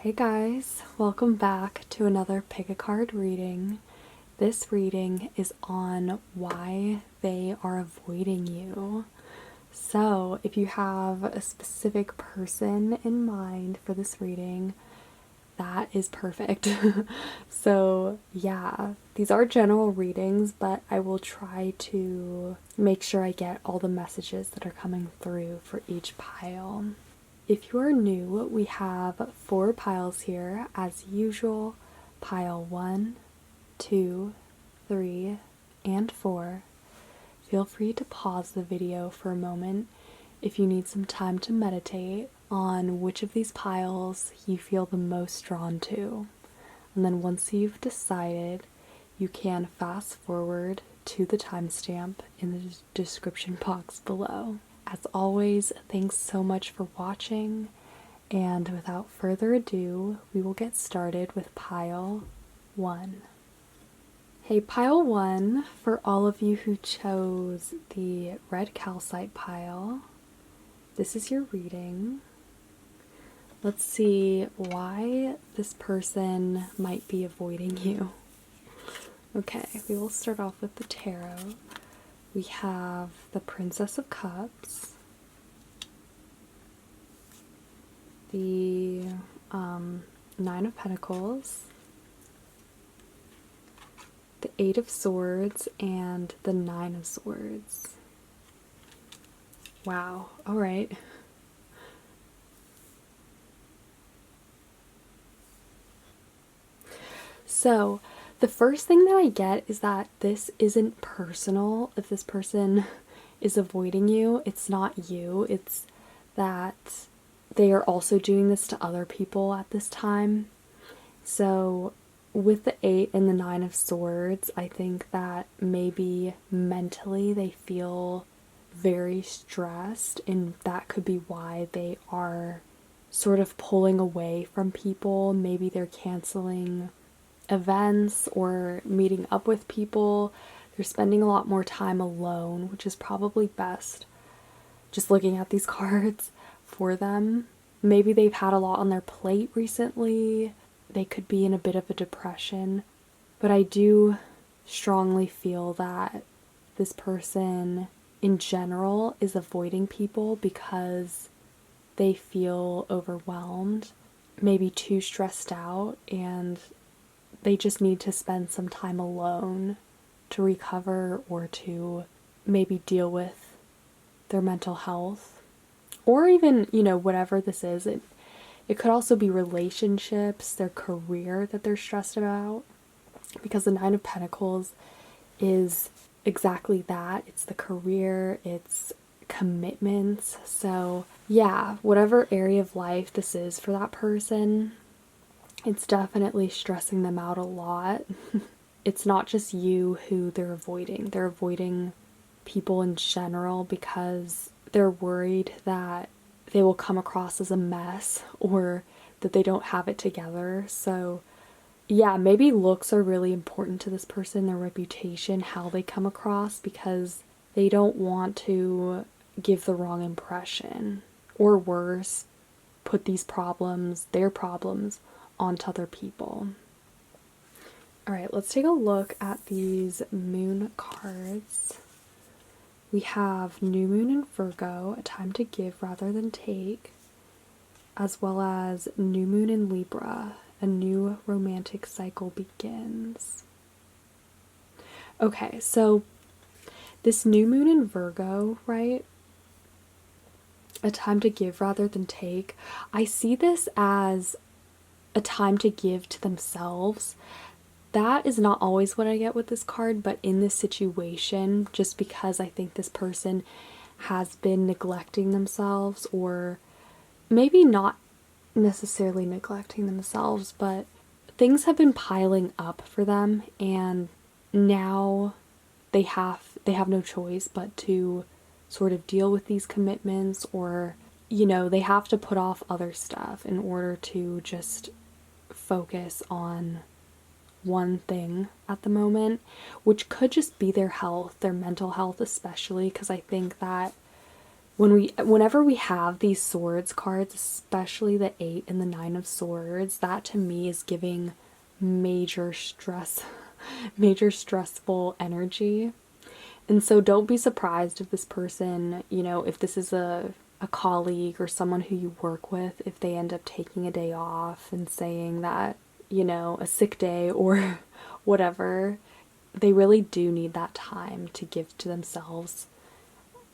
Hey guys, welcome back to another Pick a Card reading. This reading is on why they are avoiding you. So, if you have a specific person in mind for this reading, that is perfect. So, yeah, these are general readings, but I will try to make sure I get all the messages that are coming through for each pile. If you are new, we have 4 piles here as usual. Pile 1, 2, 3, and 4. Feel free to pause the video for a moment if you need some time to meditate on which of these piles you feel the most drawn to. And then once you've decided, you can fast forward to the timestamp in the description box below. As always, thanks so much for watching, and without further ado, we will get started with pile 1. Hey, pile 1, for all of you who chose the red calcite pile, this is your reading. Let's see why this person might be avoiding you. Okay, we will start off with the tarot. We have the Princess of Cups, the Nine of Pentacles, the Eight of Swords, and the Nine of Swords. Wow, all right. So, the first thing that I get is that this isn't personal. If this person is avoiding you, it's not you. It's that they are also doing this to other people at this time. So, with the 8 and the 9 of Swords, I think that maybe mentally they feel very stressed, and that could be why they are sort of pulling away from people. Maybe they're canceling events or meeting up with people. They're spending a lot more time alone, which is probably best. Just looking at these cards for them. Maybe they've had a lot on their plate recently. They could be in a bit of a depression. But I do strongly feel that this person in general is avoiding people because they feel overwhelmed, maybe too stressed out, and they just need to spend some time alone to recover or to maybe deal with their mental health. Or even, whatever this is. It could also be relationships, their career that they're stressed about. Because the Nine of Pentacles is exactly that. It's the career, it's commitments. So, yeah, whatever area of life this is for that person, it's definitely stressing them out a lot. It's not just you who they're avoiding. They're avoiding people in general because they're worried that they will come across as a mess or that they don't have it together. So, yeah, maybe looks are really important to this person, their reputation, how they come across, because they don't want to give the wrong impression. Or worse, put these problems, their problems, onto other people. Alright, let's take a look at these moon cards. We have New Moon in Virgo, a time to give rather than take, as well as New Moon in Libra, a new romantic cycle begins. Okay, so this New Moon in Virgo, right? A time to give rather than take. I see this as a time to give to themselves. That is not always what I get with this card, but in this situation, just because I think this person has been neglecting themselves, or maybe not necessarily neglecting themselves, but things have been piling up for them, and now they have no choice but to sort of deal with these commitments, or they have to put off other stuff in order to just focus on one thing at the moment, which could just be their health, their mental health especially, because I think that whenever we have these swords cards, especially the 8 and the 9 of swords, that to me is giving major stress, major stressful energy. And so don't be surprised if this person, if this is a colleague or someone who you work with, if they end up taking a day off and saying that, a sick day or whatever, they really do need that time to give to themselves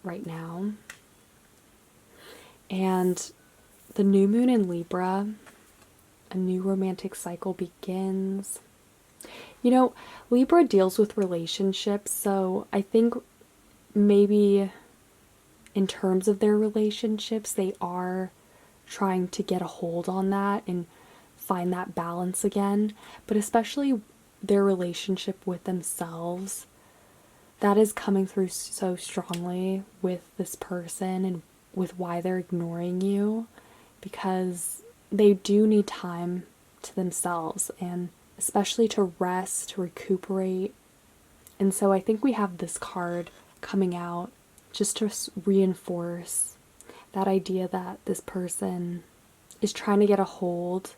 right now. And the new moon in Libra, a new romantic cycle begins. Libra deals with relationships, so I think maybe in terms of their relationships, they are trying to get a hold on that and find that balance again. But especially their relationship with themselves, that is coming through so strongly with this person and with why they're ignoring you, because they do need time to themselves and especially to rest, to recuperate. And so I think we have this card coming out just to reinforce that idea that this person is trying to get a hold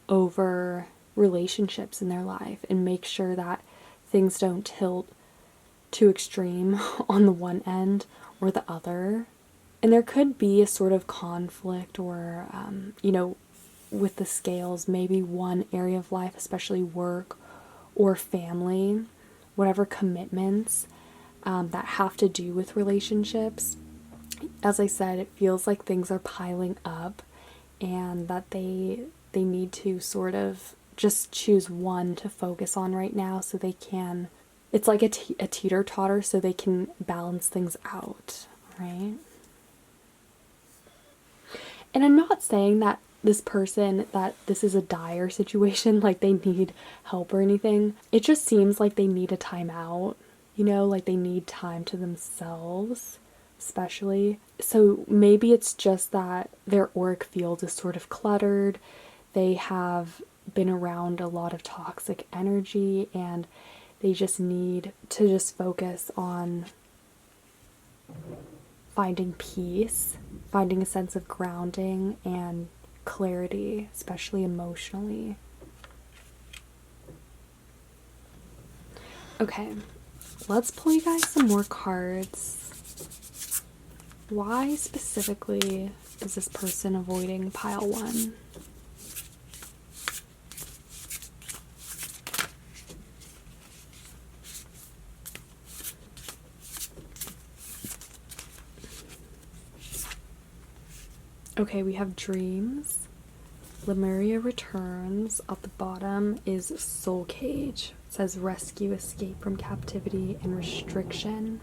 over relationships in their life and make sure that things don't tilt too extreme on the one end or the other. And there could be a sort of conflict or, with the scales, maybe one area of life, especially work or family, whatever commitments that have to do with relationships. As I said, it feels like things are piling up and that they need to sort of just choose one to focus on right now so they can, it's like a teeter-totter, so they can balance things out, right? And I'm not saying that this is a dire situation, like they need help or anything. It just seems like they need a time out, like they need time to themselves, especially. So maybe it's just that their auric field is sort of cluttered. They have been around a lot of toxic energy and they just need to just focus on finding peace, finding a sense of grounding and clarity, especially emotionally. Okay, let's pull you guys some more cards. Why specifically is this person avoiding pile 1? Okay, we have dreams. Lemuria returns. At the bottom is soul cage. It says rescue, escape from captivity, and restriction.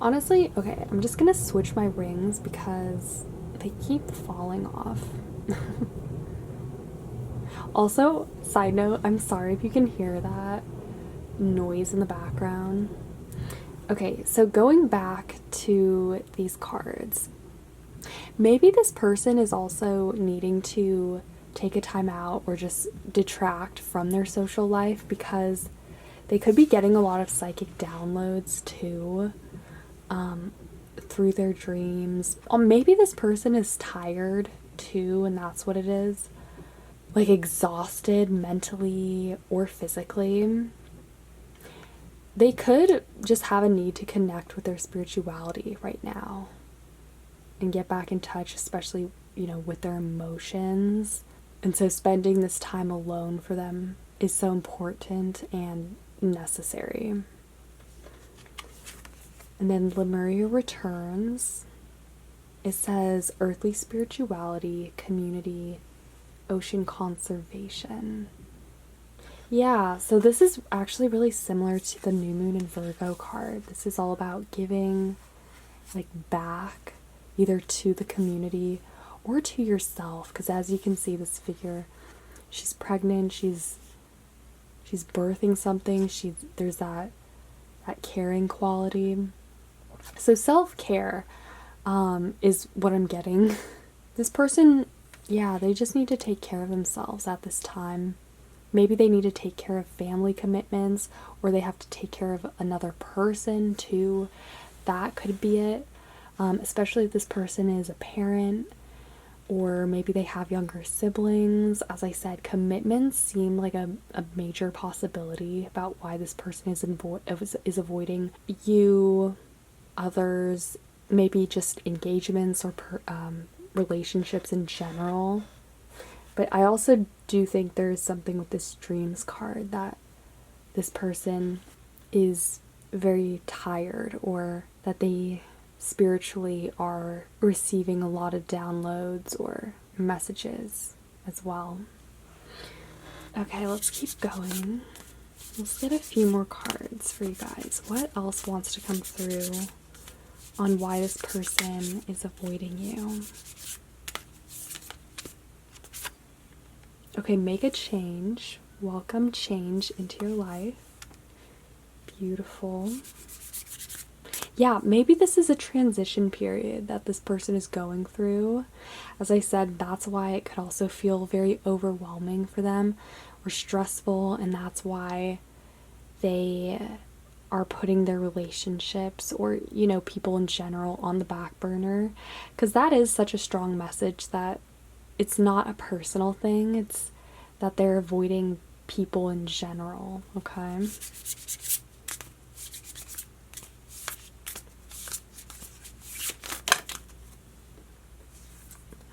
Honestly, okay, I'm just gonna switch my rings because they keep falling off. Also, side note, I'm sorry if you can hear that noise in the background. Okay, so going back to these cards, maybe this person is also needing to take a time out or just detract from their social life because they could be getting a lot of psychic downloads too, through their dreams. Maybe this person is tired too, and that's what it is. Like exhausted mentally or physically. They could just have a need to connect with their spirituality right now and get back in touch, especially, with their emotions. And so spending this time alone for them is so important and necessary. And then Lemuria returns. It says earthly spirituality, community, ocean conservation. Yeah, so this is actually really similar to the New Moon in Virgo card. This is all about giving, back, either to the community or to yourself. Because as you can see, this figure, she's pregnant, she's birthing something. There's that caring quality. So self-care is what I'm getting. This person, yeah, they just need to take care of themselves at this time. maybe they need to take care of family commitments, or they have to take care of another person too. That could be it. Especially if this person is a parent, or maybe they have younger siblings. As I said, commitments seem like a major possibility about why this person is avoiding you. Others, maybe just engagements or relationships in general. But I also do think there's something with this dreams card, that this person is very tired, or that they spiritually are receiving a lot of downloads or messages as well. Okay, let's keep going. Let's get a few more cards for you guys. What else wants to come through on why this person is avoiding you? Okay, make a change. Welcome change into your life. Beautiful. Yeah, maybe this is a transition period that this person is going through. As I said, that's why it could also feel very overwhelming for them or stressful, and that's why they are putting their relationships or, people in general on the back burner. Because that is such a strong message that it's not a personal thing, it's that they're avoiding people in general, okay?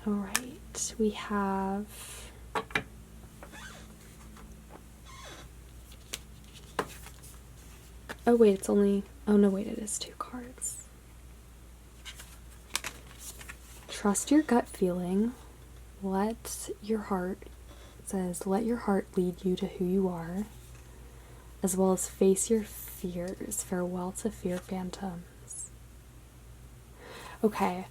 All right, we have oh wait, it's only, oh no wait, it is 2 cards. Trust your gut feeling. Let your heart, it says, let your heart lead you to who you are, as well as face your fears. Farewell to fear phantoms. Okay.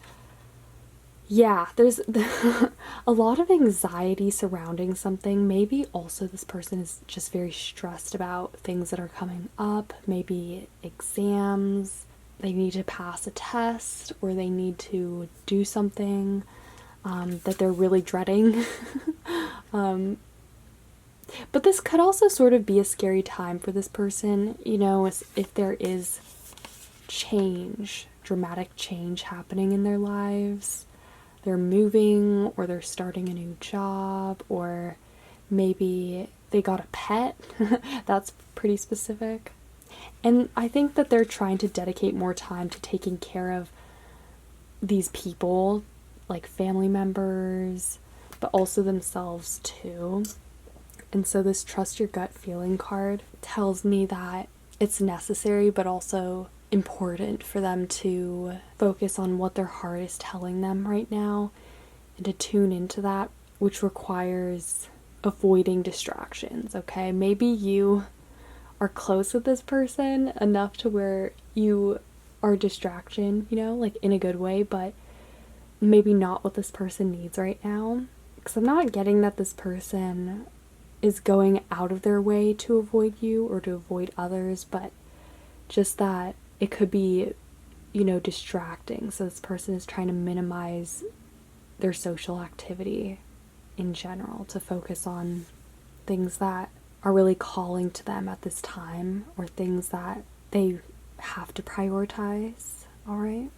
Yeah, there's a lot of anxiety surrounding something. Maybe also this person is just very stressed about things that are coming up. Maybe exams, they need to pass a test, or they need to do something that they're really dreading. But this could also sort of be a scary time for this person, if there is change, dramatic change happening in their lives. They're moving, or they're starting a new job, or maybe they got a pet. That's pretty specific. And I think that they're trying to dedicate more time to taking care of these people, like family members, but also themselves too. And so this trust your gut feeling card tells me that it's necessary, but also important for them to focus on what their heart is telling them right now and to tune into that, which requires avoiding distractions, okay? Maybe you are close with this person enough to where you are a distraction, like in a good way, but maybe not what this person needs right now. Because I'm not getting that this person is going out of their way to avoid you or to avoid others, but just that it could be, distracting. So this person is trying to minimize their social activity in general to focus on things that are really calling to them at this time, or things that they have to prioritize. All right.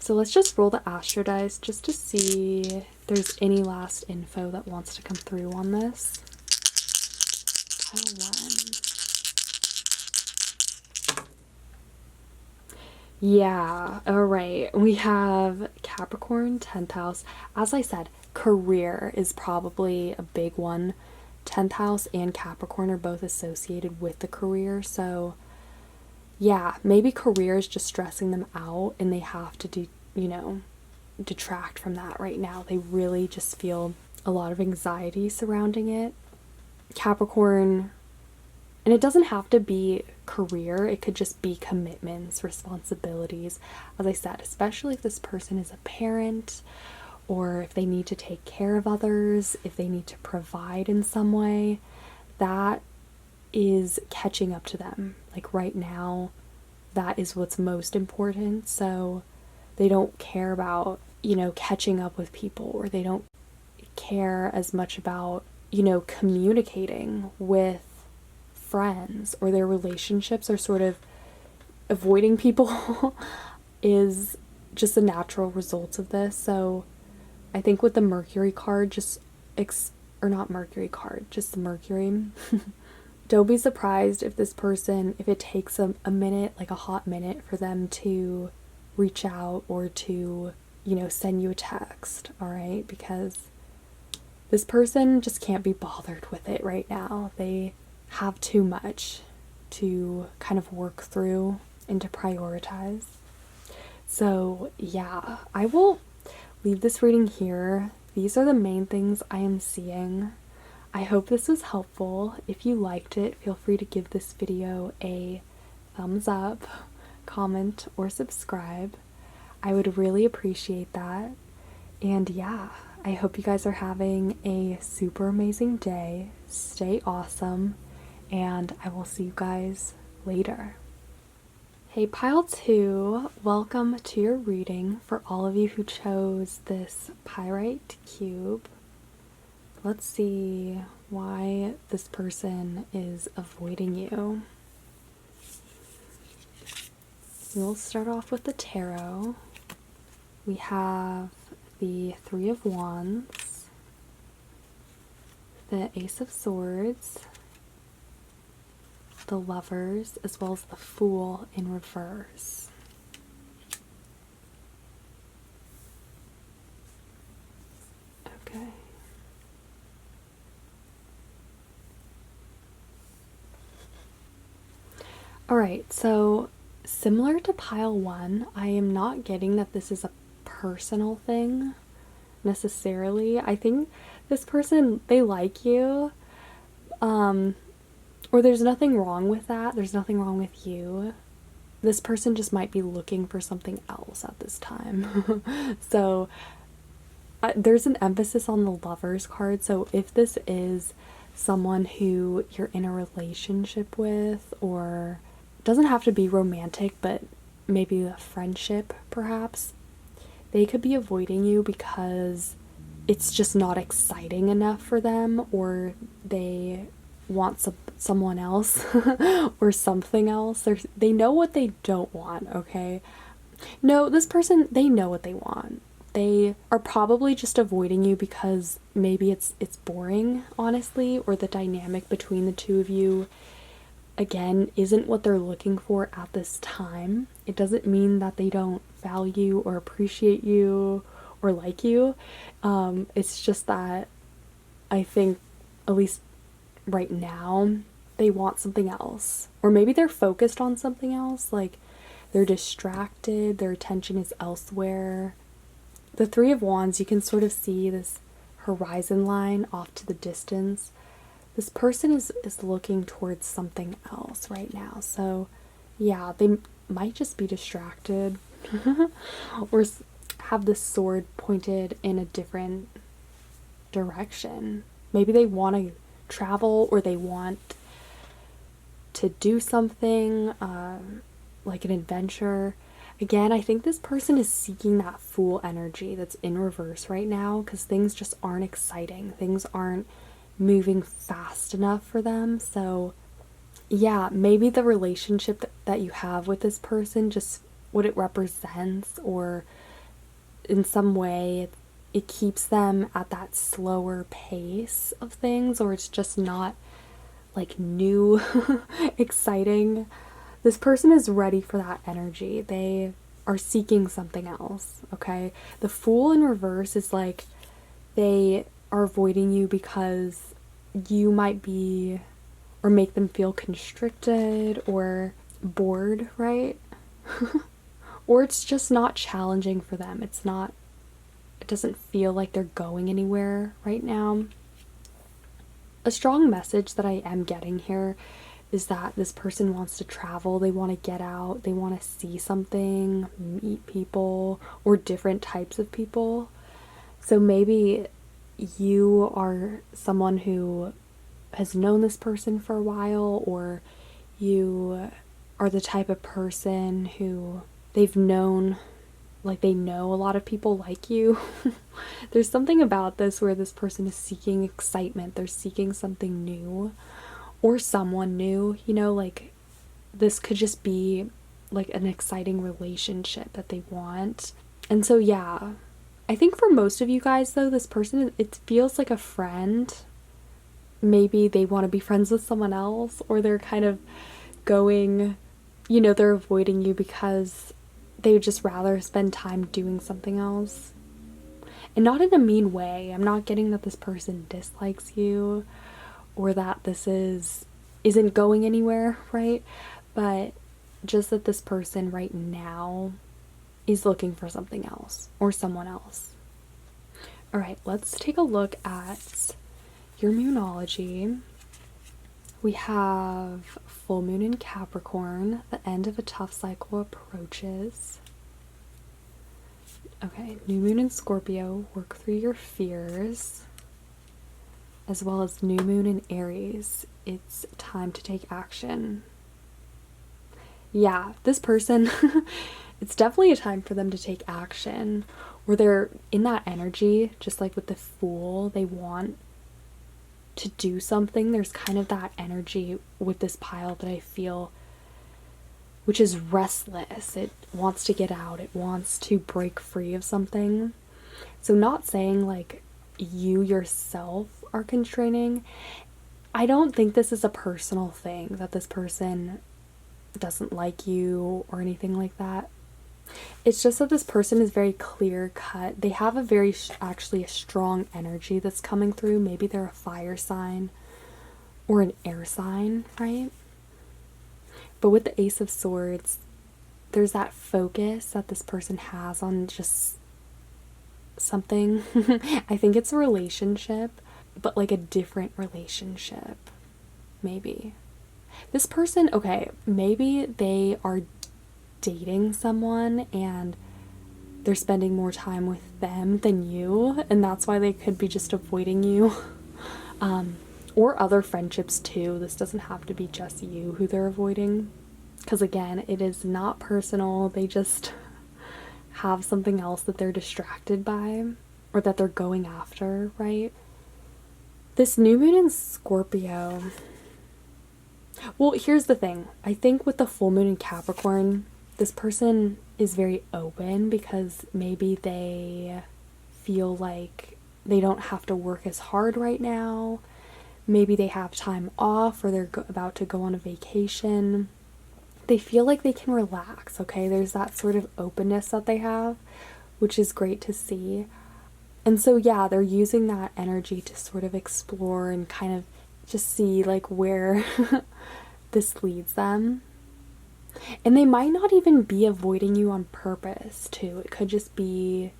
So let's just roll the Astro dice just to see if there's any last info that wants to come through on this. Pile 1. Yeah, all right. We have Capricorn, 10th house. As I said, career is probably a big one. 10th house and Capricorn are both associated with the career. So yeah, maybe career is just stressing them out and they have to detract from that right now. They really just feel a lot of anxiety surrounding it. Capricorn, and it doesn't have to be career, it could just be commitments, responsibilities. As I said, especially if this person is a parent, or if they need to take care of others, if they need to provide in some way, that is catching up to them. Like right now, that is what's most important. So they don't care about, catching up with people, or they don't care as much about, communicating with friends, or their relationships are sort of avoiding people is just a natural result of this. So I think with the Mercury card, or not Mercury card, just the Mercury. Don't be surprised if this person, if it takes a minute, like a hot minute, for them to reach out or to, send you a text, all right? Because this person just can't be bothered with it right now. They have too much to kind of work through and to prioritize. So, yeah, I will leave this reading here. These are the main things I am seeing. I hope this was helpful. If you liked it, feel free to give this video a thumbs up, comment, or subscribe. I would really appreciate that. And yeah, I hope you guys are having a super amazing day. Stay awesome, and I will see you guys later. Hey Pile 2, welcome to your reading for all of you who chose this pyrite cube. Let's see why this person is avoiding you. We'll start off with the tarot. We have the Three of Wands, the Ace of Swords, the Lovers, as well as the Fool in reverse. Okay. Alright, so similar to Pile 1, I am not getting that this is a personal thing necessarily. I think this person, they like you, or there's nothing wrong with that. There's nothing wrong with you. This person just might be looking for something else at this time. So there's an emphasis on the Lovers card. So if this is someone who you're in a relationship with, or doesn't have to be romantic, but maybe a friendship perhaps, they could be avoiding you because it's just not exciting enough for them, or they want someone else or something else. They know what they don't want, okay? No, this person, they know what they want. They are probably just avoiding you because maybe it's boring, honestly, or the dynamic between the two of you, again, isn't what they're looking for at this time. It doesn't mean that they don't value or appreciate you or like you. It's just that I think, at least right now, they want something else. Or maybe they're focused on something else, like they're distracted, their attention is elsewhere. The Three of Wands, you can sort of see this horizon line off to the distance. This person is looking towards something else right now. So yeah, they might just be distracted or have the sword pointed in a different direction. Maybe they want to travel, or they want to do something, like an adventure. Again, I think this person is seeking that Fool energy that's in reverse right now, because things just aren't exciting. Things aren't moving fast enough for them. So yeah, maybe the relationship that you have with this person, just what it represents, or in some way it keeps them at that slower pace of things, or it's just not like new exciting. This person is ready for that energy. They are seeking something else, okay? The Fool in reverse is like they are avoiding you because you might be, or make them feel constricted or bored, right? Or it's just not challenging for them. It doesn't feel like they're going anywhere right now. A strong message that I am getting here is that this person wants to travel. They want to get out. They want to see something, meet people, or different types of people. So maybe you are someone who has known this person for a while, or you are the type of person who they've known like they know a lot of people like you. There's something about this where this person is seeking excitement, they're seeking something new or someone new, you know, like this could just be like an exciting relationship that they want. And so, yeah, I think for most of you guys, though, this person, it feels like a friend. Maybe they want to be friends with someone else, or they're kind of going, you know, they're avoiding you because they would just rather spend time doing something else. And not in a mean way. I'm not getting that this person dislikes you or that this isn't going anywhere, right? But just that this person right now is looking for something else or someone else. All right, let's take a look at your Moonology. We have full moon in Capricorn, the end of a tough cycle approaches. Okay, new moon in Scorpio, work through your fears. As well as new moon in Aries, it's time to take action. Yeah, this person, it's definitely a time for them to take action, where they're in that energy, just like with the Fool, they want to do something. There's kind of that energy with this pile that I feel, which is restless. It wants to get out, it wants to break free of something. So, not saying like you yourself are constraining. I don't think this is a personal thing that this person doesn't like you or anything like that. It's just that this person is very clear cut. They have a very actually a strong energy that's coming through. Maybe they're a fire sign or an air sign, right? But with the Ace of Swords, there's that focus that this person has on just something. I think it's a relationship, but like a different relationship. Maybe. This person, okay, maybe they are dating someone and they're spending more time with them than you, and that's why they could be just avoiding you. Or other friendships too. This doesn't have to be just you who they're avoiding. Because again, it is not personal. They just have something else that they're distracted by or that they're going after, right? This new moon in Scorpio. Well, here's the thing. I think with the full moon in Capricorn, this person is very open because maybe they feel like they don't have to work as hard right now. Maybe they have time off or they're about to go on a vacation. They feel like they can relax, okay? There's that sort of openness that they have, which is great to see. And so, yeah, they're using that energy to sort of explore and kind of just see like where this leads them. And they might not even be avoiding you on purpose, too. It could just be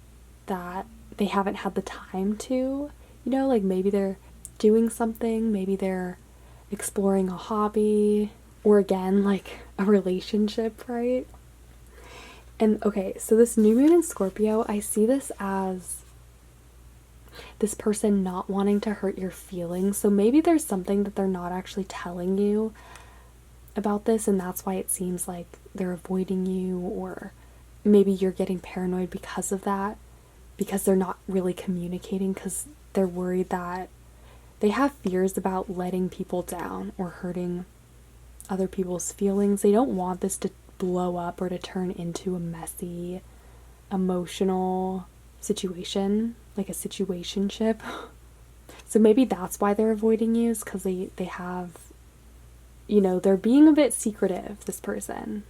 that they haven't had the time to, you know, like maybe they're doing something, maybe they're exploring a hobby, or again, like a relationship, right? And okay, so this new moon in Scorpio, I see this as this person not wanting to hurt your feelings. So maybe there's something that they're not actually telling you about this, and that's why it seems like they're avoiding you, or maybe you're getting paranoid because of that, because they're not really communicating, because they're worried that they have fears about letting people down or hurting other people's feelings. They don't want this to blow up or to turn into a messy, emotional situation, like a situationship. So maybe that's why they're avoiding you, is because they have, you know, they're being a bit secretive, this person.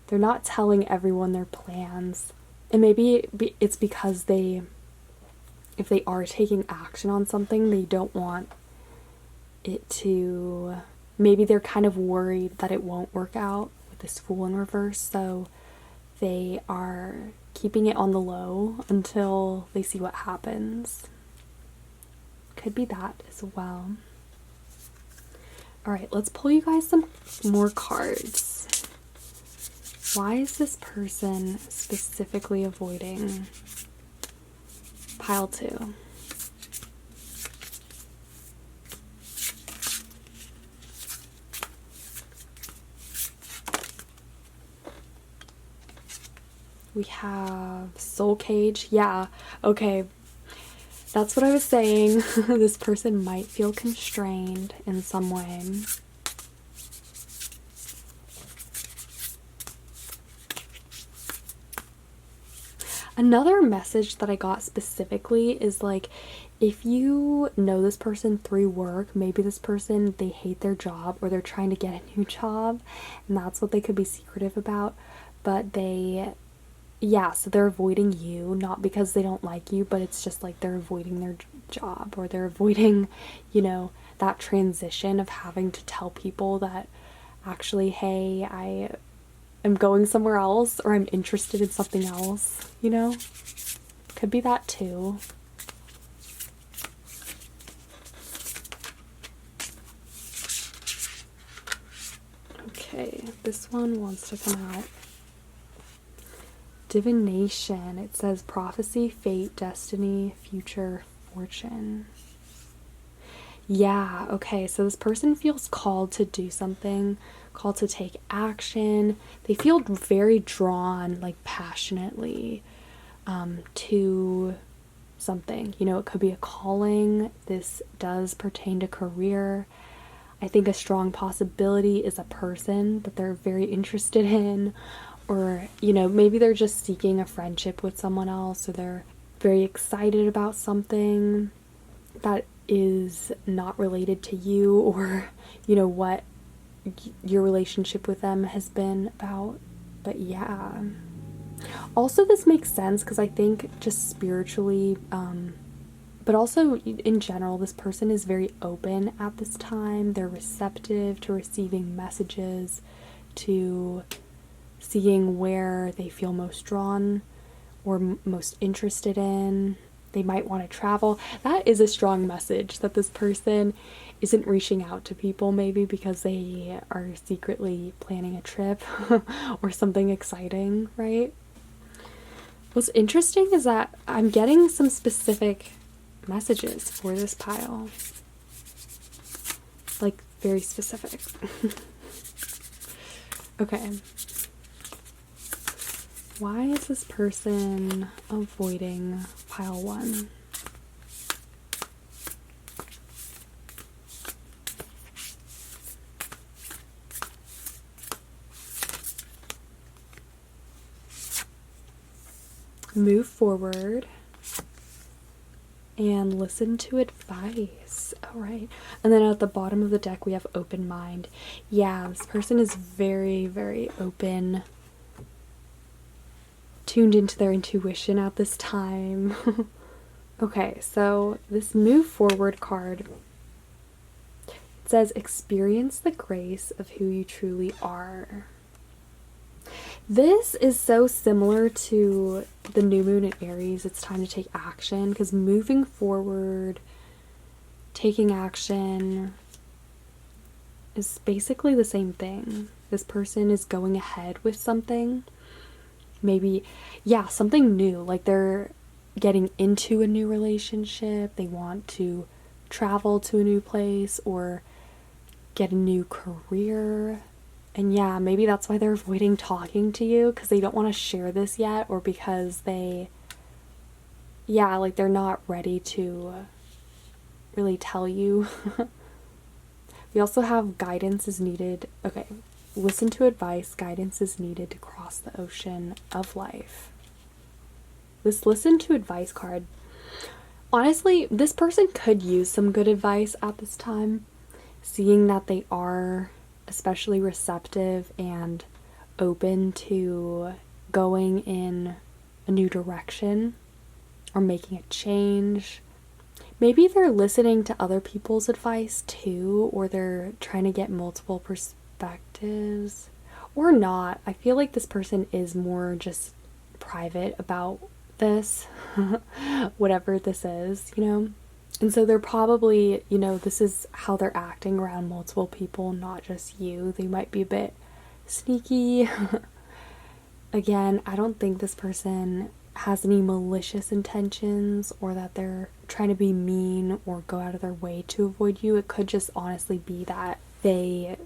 They're not telling everyone their plans. And maybe it's because if they are taking action on something, they don't want it to, maybe they're kind of worried that it won't work out with this Fool in reverse, so they are keeping it on the low until they see what happens. Could be that as well. Alright, let's pull you guys some more cards. Why is this person specifically avoiding pile 2? We have Soul Cage. Yeah, okay. That's what I was saying. This person might feel constrained in some way. Another message that I got specifically is like, if you know this person through work, maybe this person, they hate their job or they're trying to get a new job, and that's what they could be secretive about, but yeah, so they're avoiding you, not because they don't like you, but it's just like they're avoiding their job, or they're avoiding, that transition of having to tell people that actually, hey, I am going somewhere else, or I'm interested in something else, Could be that too. Okay, this one wants to come out. Divination. It says prophecy, fate, destiny, future, fortune. Yeah, okay, so this person feels called to do something, called to take action. They feel very drawn, like passionately, to something. It could be a calling. This does pertain to career. I think a strong possibility is a person that they're very interested in, or, maybe they're just seeking a friendship with someone else, or they're very excited about something that is not related to you, or, what your relationship with them has been about. But yeah. Also, this makes sense because I think just spiritually, but also in general, this person is very open at this time. They're receptive to receiving messages, to seeing where they feel most drawn or most interested in. They might want to travel. That is a strong message, that this person isn't reaching out to people maybe because they are secretly planning a trip or something exciting, right? What's interesting is that I'm getting some specific messages for this pile. Like, very specific. Okay. Why is this person avoiding pile 1? Move forward and listen to advice. All right. And then at the bottom of the deck, we have open mind. Yeah, this person is very, very open, tuned into their intuition at this time. Okay, so this move forward card, it says experience the grace of who you truly are. This is so similar to the new moon in Aries. It's time to take action, because moving forward, taking action is basically the same thing. This person is going ahead with something. Maybe, yeah, something new. Like they're getting into a new relationship. They want to travel to a new place or get a new career. And yeah, maybe that's why they're avoiding talking to you, because they don't want to share this yet, or because they're not ready to really tell you. We also have guidance is needed. Okay, listen to advice. Guidance is needed to cross the ocean of life. This listen to advice card. Honestly, this person could use some good advice at this time, seeing that they are especially receptive and open to going in a new direction or making a change. Maybe they're listening to other people's advice too, or they're trying to get multiple perspectives, or not. I feel like this person is more just private about this, whatever this is, And so they're probably, this is how they're acting around multiple people, not just you. They might be a bit sneaky. Again, I don't think this person has any malicious intentions, or that they're trying to be mean or go out of their way to avoid you. It could just honestly be that it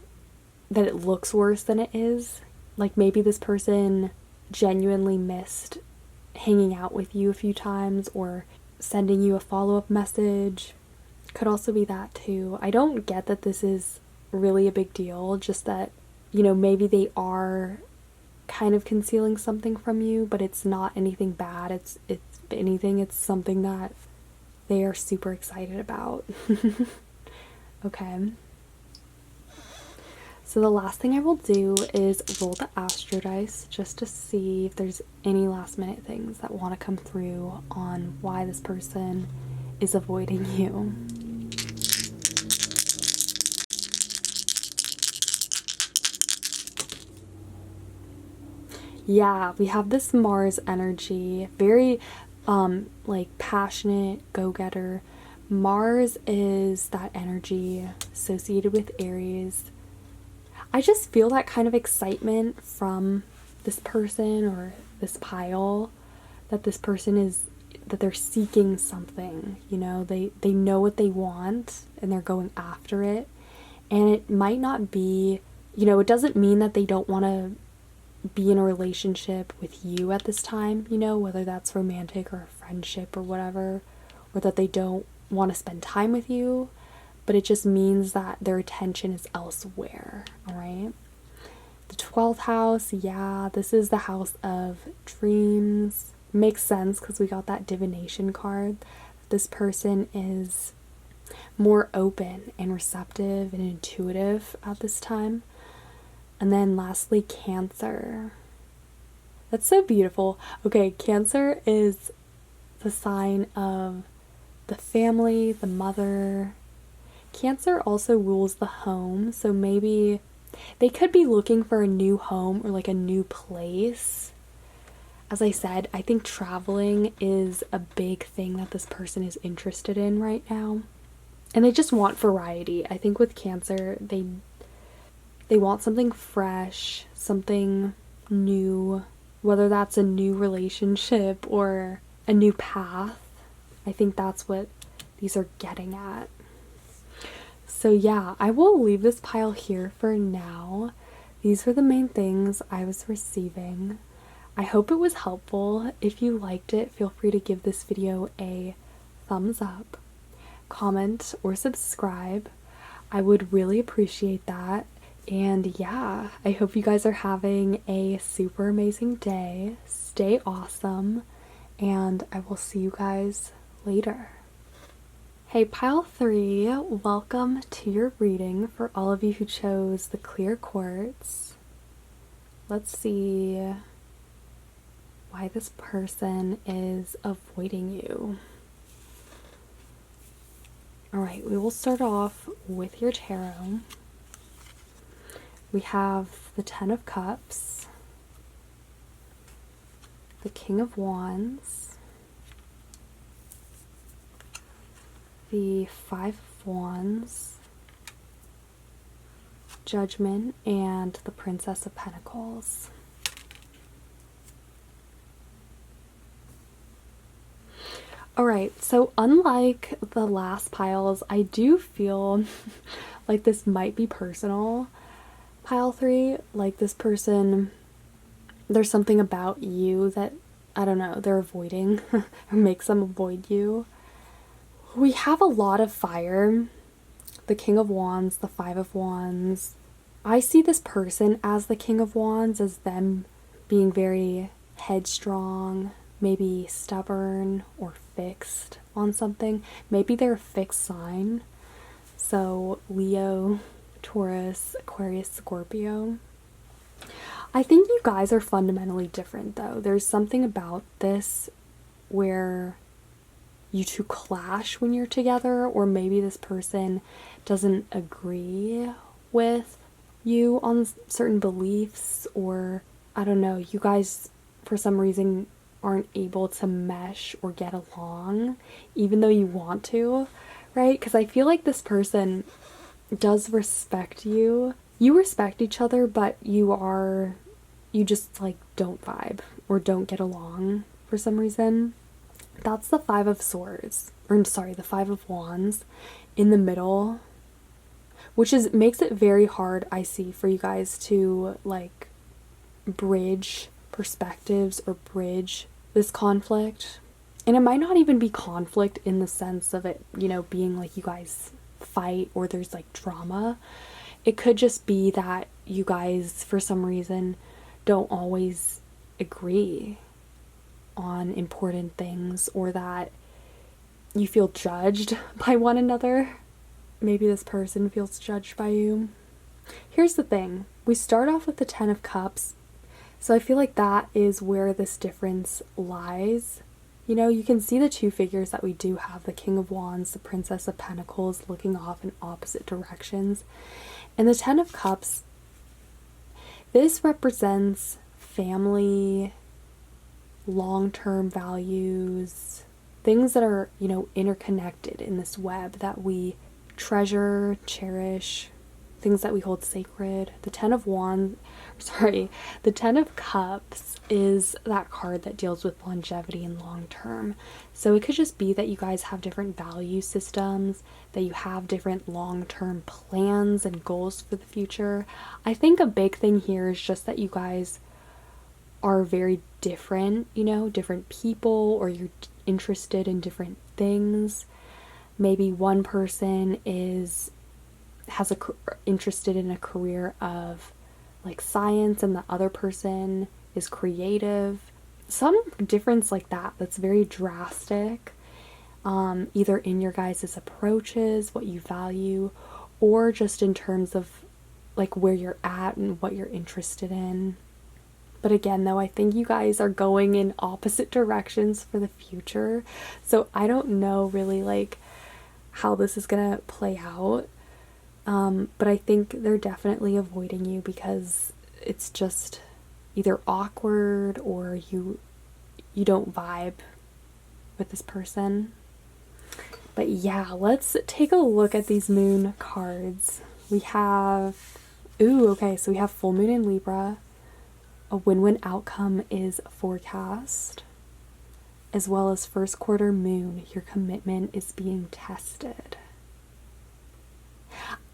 looks worse than it is. Like maybe this person genuinely missed hanging out with you a few times or sending you a follow-up message. Could also be that too. I don't get that this is really a big deal, just that, you know, maybe they are kind of concealing something from you, but it's not anything bad. It's if anything, it's something that they are super excited about. Okay. So the last thing I will do is roll the astro dice just to see if there's any last minute things that want to come through on why this person is avoiding you. Yeah, we have this Mars energy, very like passionate, go-getter. Mars is that energy associated with Aries. I just feel that kind of excitement from this person or this pile, that this person is, that they're seeking something, you know, they know what they want and they're going after it. And it might not be, you know, it doesn't mean that they don't want to be in a relationship with you at this time, you know, whether that's romantic or a friendship or whatever, or that they don't want to spend time with you, but it just means that their attention is elsewhere, all right? The 12th house, yeah, this is the house of dreams. Makes sense because we got that divination card. This person is more open and receptive and intuitive at this time. And then lastly, Cancer. That's so beautiful. Okay, Cancer is the sign of the family, the mother. Cancer also rules the home, so maybe they could be looking for a new home or like a new place. As I said, I think traveling is a big thing that this person is interested in right now. And they just want variety. I think with Cancer, they want something fresh, something new, whether that's a new relationship or a new path. I think that's what these are getting at. So yeah, I will leave this pile here for now. These were the main things I was receiving. I hope it was helpful. If you liked it, feel free to give this video a thumbs up, comment, or subscribe. I would really appreciate that. And yeah, I hope you guys are having a super amazing day. Stay awesome, and I will see you guys later. Hey, pile 3, welcome to your reading for all of you who chose the clear quartz. Let's see why this person is avoiding you. Alright, we will start off with your tarot. We have the 10 of Cups, the King of Wands, the 5 of Wands, Judgment, and the Princess of Pentacles. Alright, so unlike the last piles, I do feel like this might be personal. Pile 3, like this person, there's something about you that, I don't know, they're avoiding or makes them avoid you. We have a lot of fire. The King of Wands, the 5 of Wands. I see this person as the King of Wands, as them being very headstrong, maybe stubborn or fixed on something. Maybe they're a fixed sign. So Leo, Taurus, Aquarius, Scorpio. I think you guys are fundamentally different though. There's something about this where you two clash when you're together, or maybe this person doesn't agree with you on certain beliefs, or I don't know, you guys for some reason aren't able to mesh or get along even though you want to, right? Because I feel like this person does respect you. You respect each other, but you just like don't vibe or don't get along for some reason. That's the 5 of Swords, or I'm sorry, the 5 of Wands in the middle, which makes it very hard, I see, for you guys to like bridge perspectives or bridge this conflict. And it might not even be conflict in the sense of it, you know, being like you guys fight or there's like drama. It could just be that you guys, for some reason, don't always agree on important things, or that you feel judged by one another. Maybe this person feels judged by you. Here's the thing. We start off with the Ten of Cups. So I feel like that is where this difference lies. You know, you can see the two figures that we do have, the King of Wands, the Princess of Pentacles, looking off in opposite directions. And the Ten of Cups, this represents family, long-term values, things that are, you know, interconnected in this web that we treasure, cherish, things that we hold sacred. The Ten of Cups is that card that deals with longevity and long term. So it could just be that you guys have different value systems, that you have different long-term plans and goals for the future. I think a big thing here is just that you guys are very different, you know, different people, or you're interested in different things. Maybe one person interested in a career of like science, and the other person is creative. Some difference like that that's very drastic, either in your guys' approaches, what you value, or just in terms of like where you're at and what you're interested in. But again, though, I think you guys are going in opposite directions for the future. So I don't know really like how this is gonna play out. But I think they're definitely avoiding you because it's just either awkward or you don't vibe with this person. But yeah, let's take a look at these moon cards. We have, okay, so we have full moon in Libra. A win-win outcome is forecast, as well as first quarter moon. Your commitment is being tested.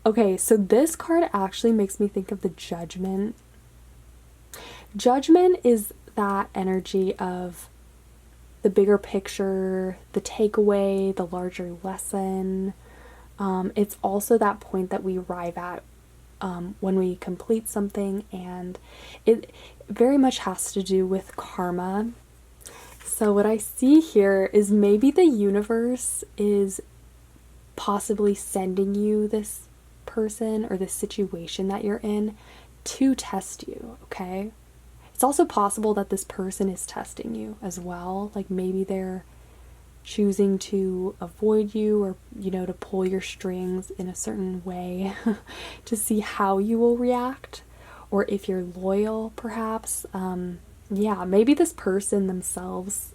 Okay, so this card actually makes me think of the Judgment. Judgment is that energy of the bigger picture, the takeaway, the larger lesson. It's also that point that we arrive at when we complete something, and it very much has to do with karma. So what I see here is maybe the universe is possibly sending you this person or this situation that you're in to test you, okay? It's also possible that this person is testing you as well. Like maybe they're choosing to avoid you, or, you know, to pull your strings in a certain way to see how you will react, or if you're loyal, perhaps. Yeah, maybe this person themselves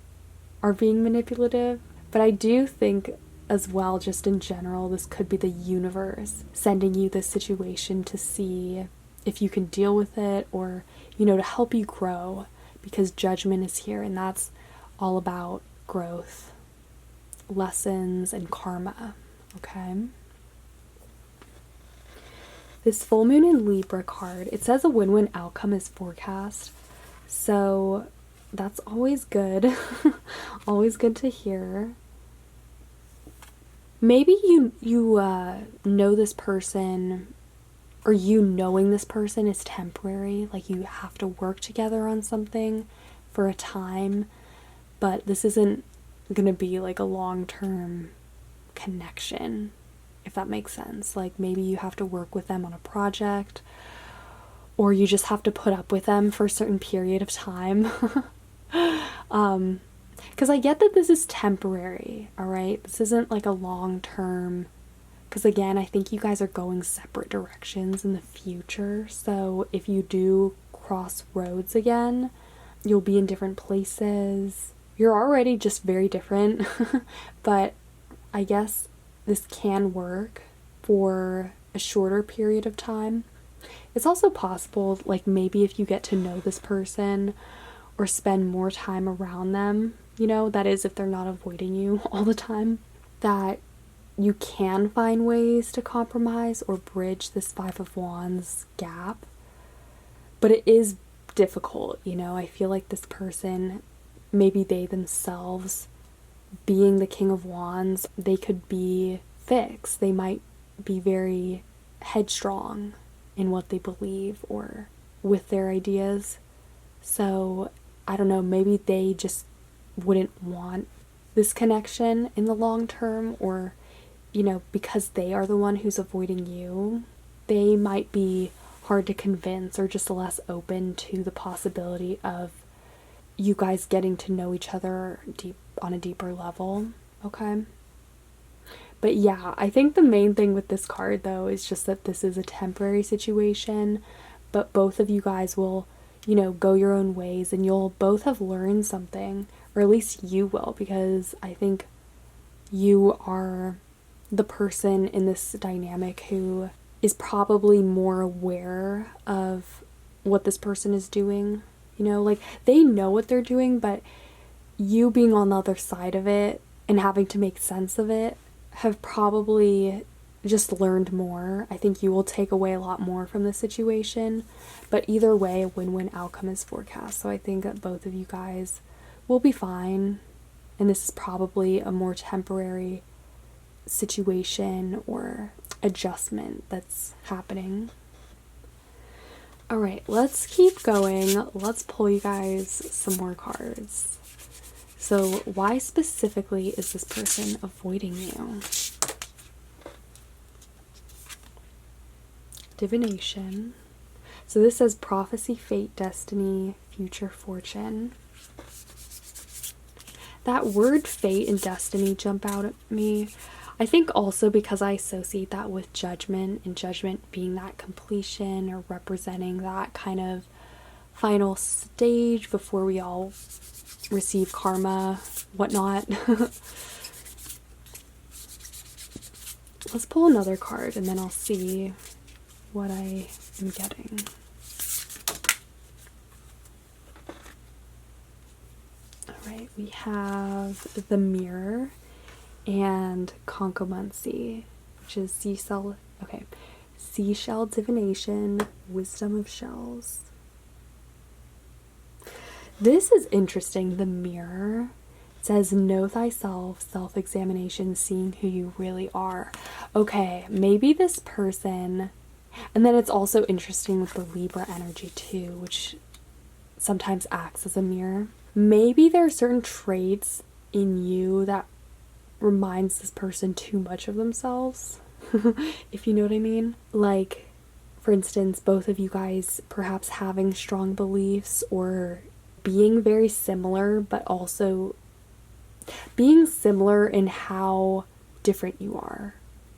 are being manipulative, but I do think as well, just in general, this could be the universe sending you this situation to see if you can deal with it, or, you know, to help you grow, because Judgment is here, and that's all about growth, lessons, and karma, okay? This full moon in Libra card, it says a win-win outcome is forecast, so that's always good. Always good to hear. Maybe you know this person, or you knowing this person is temporary, like you have to work together on something for a time, but this isn't gonna be like a long-term connection, if that makes sense. Like maybe you have to work with them on a project, or you just have to put up with them for a certain period of time. Because I get that this is temporary, all right? This isn't like a long-term, because again, I think you guys are going separate directions in the future. So if you do cross roads again, you'll be in different places. You're already just very different, but I guess this can work for a shorter period of time. It's also possible, like maybe if you get to know this person or spend more time around them, you know, that is if they're not avoiding you all the time, that you can find ways to compromise or bridge this Five of Wands gap. But it is difficult, you know? I feel like this person, maybe they themselves, being the King of Wands, they could be fixed. They might be very headstrong in what they believe or with their ideas. So, I don't know, maybe they just wouldn't want this connection in the long term, or, you know, because they are the one who's avoiding you, they might be hard to convince or just less open to the possibility of you guys getting to know each other on a deeper level, okay? But yeah, I think the main thing with this card though is just that this is a temporary situation, but both of you guys will, you know, go your own ways and you'll both have learned something, or at least you will, because I think you are the person in this dynamic who is probably more aware of what this person is doing. You know, like they know what they're doing, but you being on the other side of it and having to make sense of it have probably just learned more. I think you will take away a lot more from the situation, but either way, a win-win outcome is forecast. So I think that both of you guys will be fine, and this is probably a more temporary situation or adjustment that's happening. All right, let's keep going. Let's pull you guys some more cards. So why specifically is this person avoiding you? Divination. So this says prophecy, fate, destiny, future fortune. That word fate and destiny jump out at me. I think also because I associate that with judgment, and judgment being that completion or representing that kind of final stage before we all receive karma, whatnot. Let's pull another card and then I'll see what I am getting. Alright, we have the Mirror and Concomancy, which is seashell divination, wisdom of shells. This is interesting. The Mirror says, know thyself, self-examination, seeing who you really are. Okay, maybe this person, and then it's also interesting with the Libra energy too, which sometimes acts as a mirror. Maybe there are certain traits in you that reminds this person too much of themselves, if you know what I mean. Like, for instance, both of you guys perhaps having strong beliefs or being very similar, but also being similar in how different you are,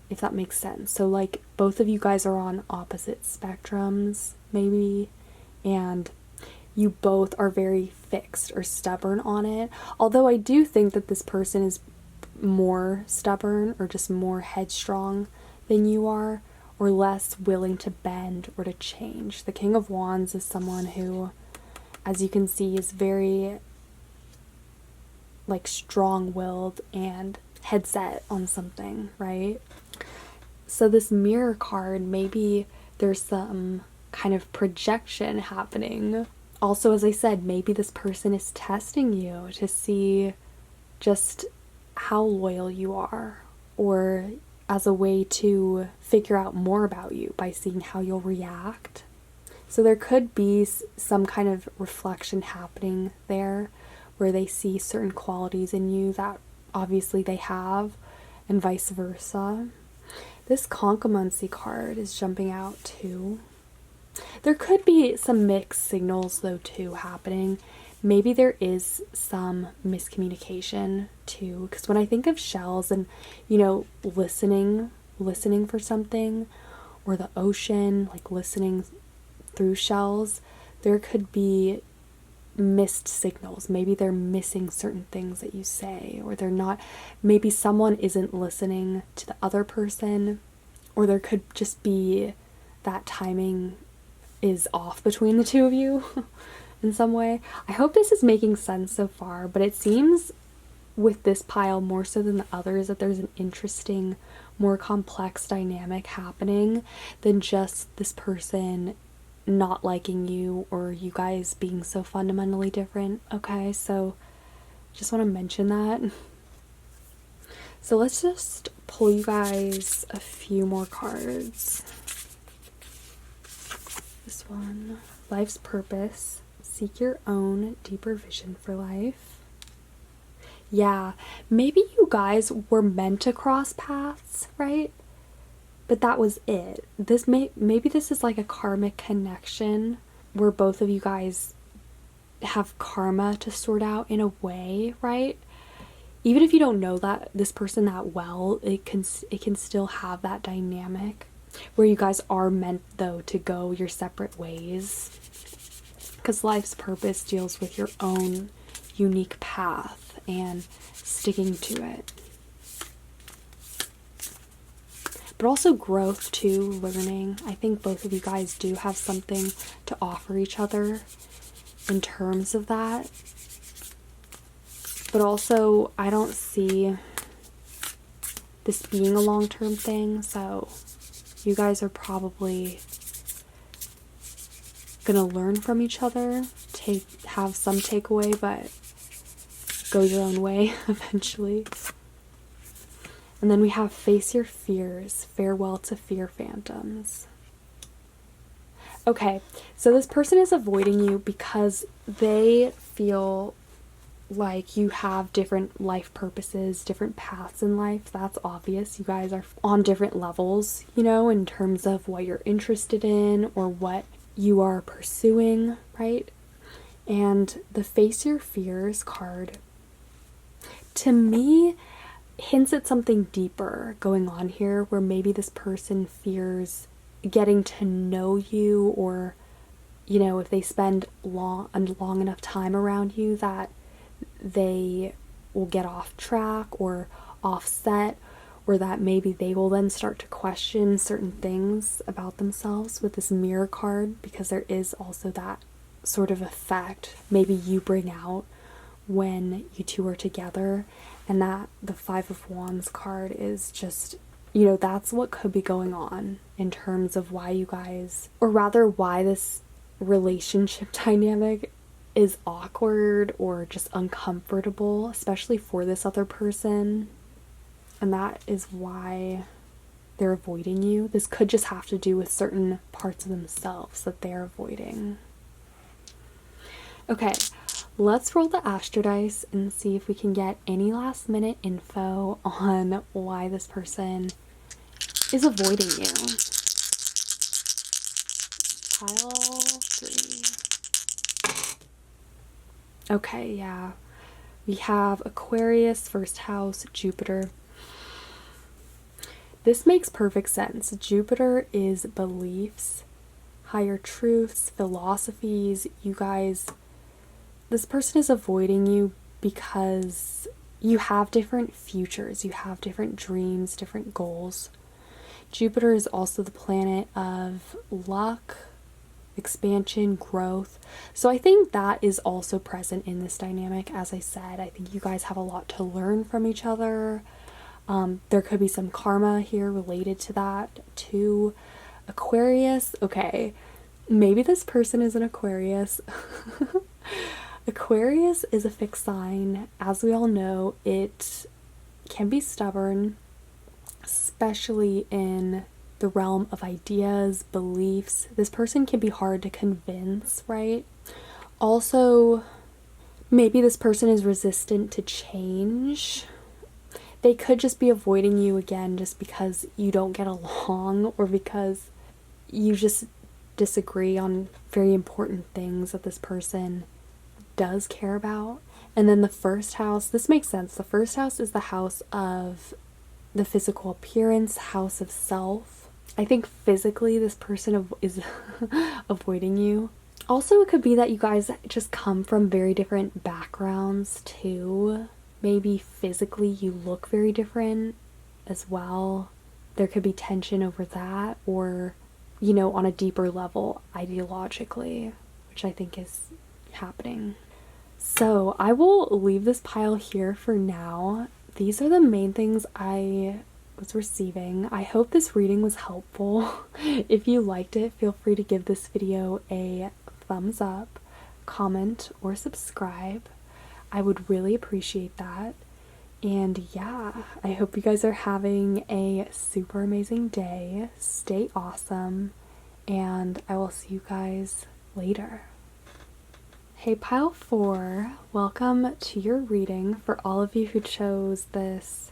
if that makes sense. So like both of you guys are on opposite spectrums maybe, and you both are very fixed or stubborn on it. Although I do think that this person is more stubborn or just more headstrong than you are, or less willing to bend or to change. The King of Wands is someone who, as you can see, is very like strong-willed and head set on something, right? So this Mirror card, maybe there's some kind of projection happening. Also, as I said, maybe this person is testing you to see just how loyal you are, or as a way to figure out more about you by seeing how you'll react. So there could be some kind of reflection happening there where they see certain qualities in you that obviously they have, and vice versa. This Concomancy card is jumping out too. There could be some mixed signals though too happening. Maybe there is some miscommunication too, because when I think of shells and, you know, listening for something, or the ocean, like listening through shells, there could be missed signals. Maybe they're missing certain things that you say, or they're not, maybe someone isn't listening to the other person, or there could just be that timing is off between the two of you in some way. I hope this is making sense so far, but it seems with this pile more so than the others that there's an interesting, more complex dynamic happening than just this person not liking you or you guys being so fundamentally different. Okay, so just want to mention that. So let's just pull you guys a few more cards. This one, life's purpose. Seek your own deeper vision for life. Yeah, maybe you guys were meant to cross paths, right? But that was it. Maybe this is like a karmic connection where both of you guys have karma to sort out in a way, right? Even if you don't know that this person that well, it can still have that dynamic where you guys are meant though to go your separate ways. Because life's purpose deals with your own unique path and sticking to it. But also growth too, learning. I think both of you guys do have something to offer each other in terms of that. But also, I don't see this being a long-term thing, so you guys are probably gonna learn from each other, have some takeaway, but go your own way eventually. And then we have face your fears, farewell to fear phantoms. Okay, so this person is avoiding you because they feel like you have different life purposes, different paths in life. That's obvious. You guys are on different levels, you know, in terms of what you're interested in or what you are pursuing, right? And the face your fears card, to me, hints at something deeper going on here, where maybe this person fears getting to know you, or, you know, if they spend long enough time around you, that they will get off track or offset, or that maybe they will then start to question certain things about themselves with this mirror card, because there is also that sort of effect maybe you bring out when you two are together. And that the Five of Wands card is just, you know, that's what could be going on in terms of why you guys, or rather why this relationship dynamic is awkward or just uncomfortable, especially for this other person. And that is why they're avoiding you. This could just have to do with certain parts of themselves that they're avoiding. Okay, let's roll the Astro Dice and see if we can get any last minute info on why this person is avoiding you. Pile 3. Okay, yeah. We have Aquarius, first house, Jupiter. This makes perfect sense. Jupiter is beliefs, higher truths, philosophies. You guys, this person is avoiding you because you have different futures, you have different dreams, different goals. Jupiter is also the planet of luck, expansion, growth. So I think that is also present in this dynamic. As I said, I think you guys have a lot to learn from each other. There could be some karma here related to that too. Aquarius, okay, maybe this person is an Aquarius. Aquarius is a fixed sign. As we all know, it can be stubborn, especially in the realm of ideas, beliefs. This person can be hard to convince, right? Also, maybe this person is resistant to change. They could just be avoiding you again just because you don't get along, or because you just disagree on very important things that this person does care about. And then the first house, this makes sense. The first house is the house of the physical appearance, house of self. I think physically this person is avoiding you. Also, it could be that you guys just come from very different backgrounds too. Maybe physically you look very different as well. There could be tension over that, or, you know, on a deeper level ideologically, which I think is happening. So I will leave this pile here for now. These are the main things I was receiving. I hope this reading was helpful. If you liked it, feel free to give this video a thumbs up, comment, or subscribe. I would really appreciate that. And yeah, I hope you guys are having a super amazing day. Stay awesome, and I will see you guys later. Hey Pile 4, welcome to your reading for all of you who chose this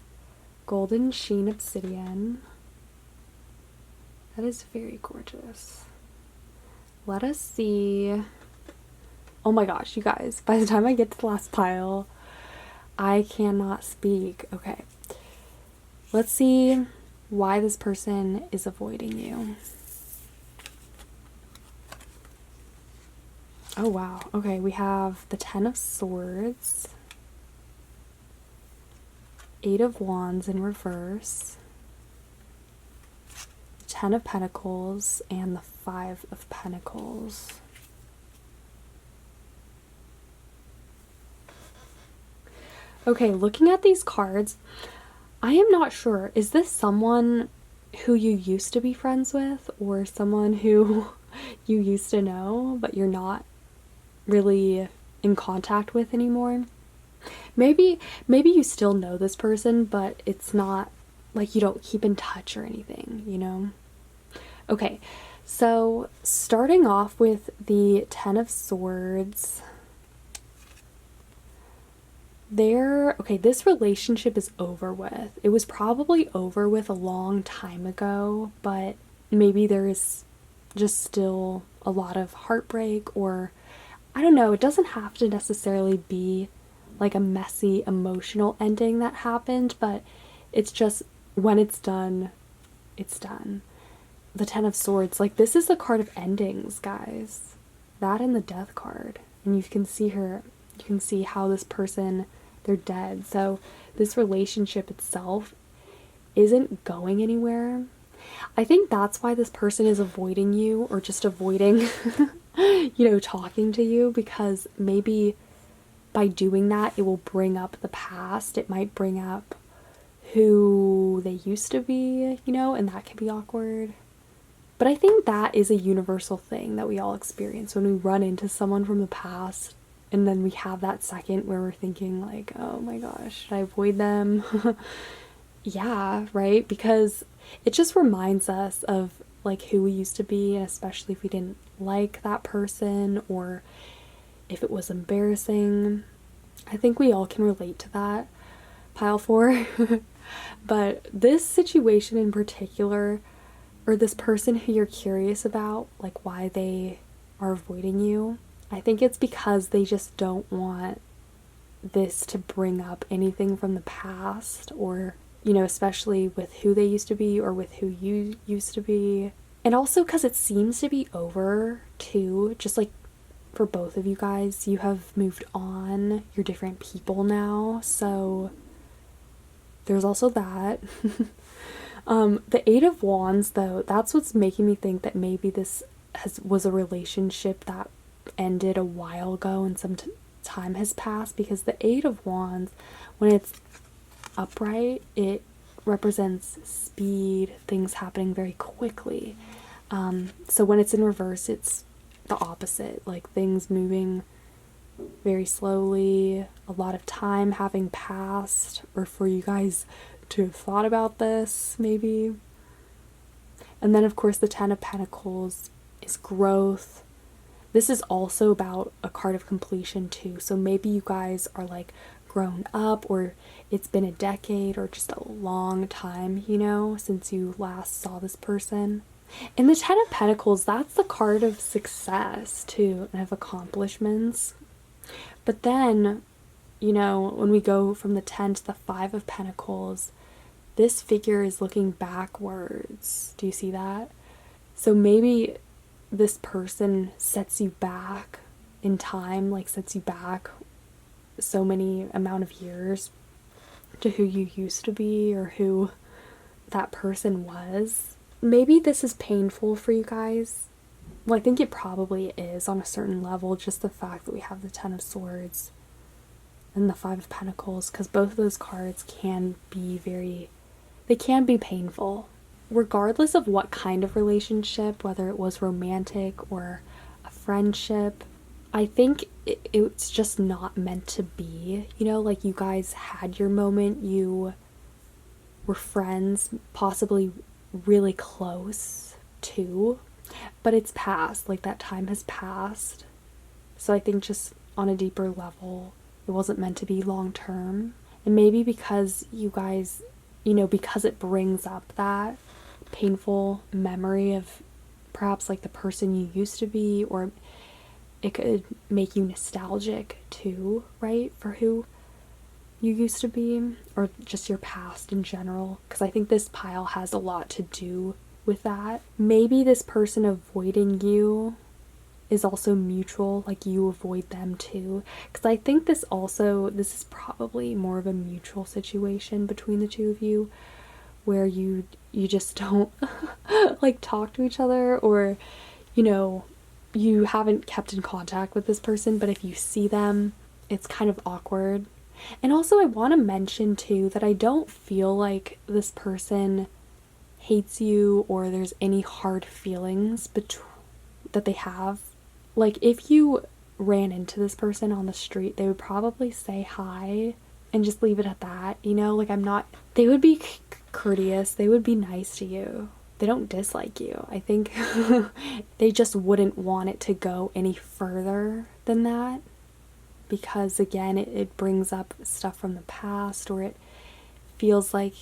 Golden Sheen Obsidian. That is very gorgeous. Let us see. Oh my gosh, you guys, by the time I get to the last pile, I cannot speak. Okay, let's see why this person is avoiding you. Oh wow, okay, we have the Ten of Swords, Eight of Wands in reverse, Ten of Pentacles, and the Five of Pentacles. Okay, looking at these cards, I am not sure. Is this someone who you used to be friends with, or someone who you used to know but you're not really in contact with anymore? Maybe you still know this person, but it's not like you don't keep in touch or anything, you know? Okay, so starting off with the Ten of Swords, this relationship is over with. It was probably over with a long time ago, but maybe there is just still a lot of heartbreak, or I don't know, it doesn't have to necessarily be like a messy emotional ending that happened, but it's just when it's done, it's done. The Ten of Swords, like this is the card of endings, guys. That and the Death card. And you can see how this person, they're dead. So this relationship itself isn't going anywhere. I think that's why this person is avoiding you, or just avoiding, talking to you, because maybe by doing that, it will bring up the past. It might bring up who they used to be, and that can be awkward. But I think that is a universal thing that we all experience when we run into someone from the past, and then we have that second where we're thinking like, oh my gosh, should I avoid them? Yeah, right? Because it just reminds us of like who we used to be, and especially if we didn't like that person or if it was embarrassing. I think we all can relate to that, Pile 4. But this situation in particular, or this person who you're curious about, like why they are avoiding you, I think it's because they just don't want this to bring up anything from the past, or especially with who they used to be or with who you used to be. And also because it seems to be over too, just like for both of you guys, you have moved on, you're different people now, so there's also that. The Eight of Wands, though, that's what's making me think that maybe this was a relationship that ended a while ago and some time has passed, because the Eight of Wands, when it's upright, it represents speed, things happening very quickly. So when it's in reverse, it's the opposite, like things moving very slowly, a lot of time having passed, or for you guys to have thought about this, maybe. And then, of course, the Ten of Pentacles is growth. This is also about a card of completion, too. So maybe you guys are like grown up, or it's been a decade or just a long time, since you last saw this person. And the Ten of Pentacles, that's the card of success, too, and of accomplishments. But then, when we go from the 10 to the 5 of Pentacles, this figure is looking backwards. Do you see that? So maybe this person sets you back in time, like sets you back so many amount of years to who you used to be or who that person was. Maybe this is painful for you guys. Well, I think it probably is on a certain level, just the fact that we have the Ten of Swords and the Five of Pentacles, because both of those cards can be very they can be painful. Regardless of what kind of relationship, whether it was romantic or a friendship, I think it's just not meant to be. You know, like you guys had your moment, you were friends, possibly really close too, but it's past. Like that time has passed. So I think just on a deeper level, it wasn't meant to be long term. And maybe because you guys, you know, because it brings up that painful memory of perhaps like the person you used to be, or it could make you nostalgic too, right? For who you used to be, or just your past in general. Because I think this pile has a lot to do with that. Maybe this person avoiding you is also mutual, like you avoid them too. Because I think this is probably more of a mutual situation between the two of you, where you just don't like talk to each other, or you know, you haven't kept in contact with this person, but if you see them, it's kind of awkward. And also, I want to mention too that I don't feel like this person hates you or there's any hard feelings that they have. Like, if you ran into this person on the street, they would probably say hi and just leave it at that, you know? Like, they would be courteous, they would be nice to you. They don't dislike you. I think they just wouldn't want it to go any further than that, because again, it brings up stuff from the past, or it feels like